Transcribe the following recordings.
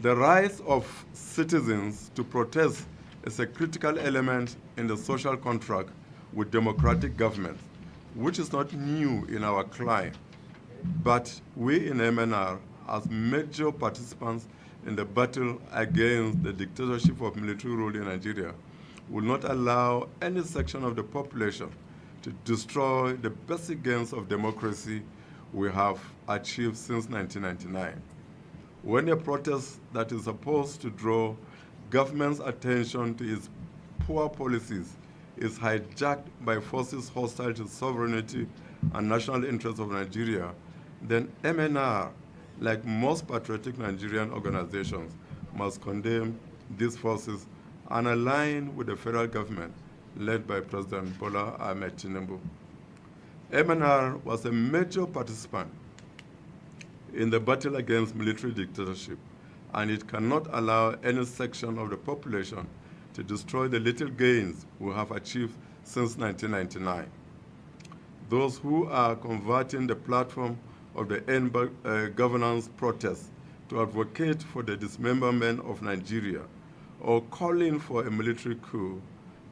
The rise of citizens to protest is a critical element in the social contract with democratic governments, which is not new in our climate. But we in MNR, as major participants in the battle against the dictatorship of military rule in Nigeria, will not allow any section of the population to destroy the basic gains of democracy we have achieved since 1999. When a protest that is supposed to draw government's attention to its poor policies is hijacked by forces hostile to sovereignty and national interests of Nigeria, then MNR, like most patriotic Nigerian organizations, must condemn these forces and align with the federal government led by President Bola Ahmed Tinubu. MNR was a major participant in the battle against military dictatorship, and it cannot allow any section of the population to destroy the little gains we have achieved since 1999. Those who are converting the platform of the end governance protest to advocate for the dismemberment of Nigeria or calling for a military coup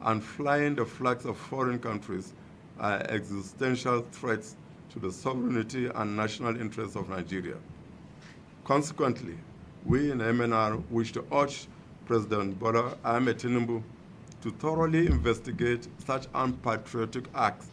and flying the flags of foreign countries are existential threats to the sovereignty and national interests of Nigeria. Consequently, we in MNR wish to urge President Bola Ahmed Tinubu to thoroughly investigate such unpatriotic acts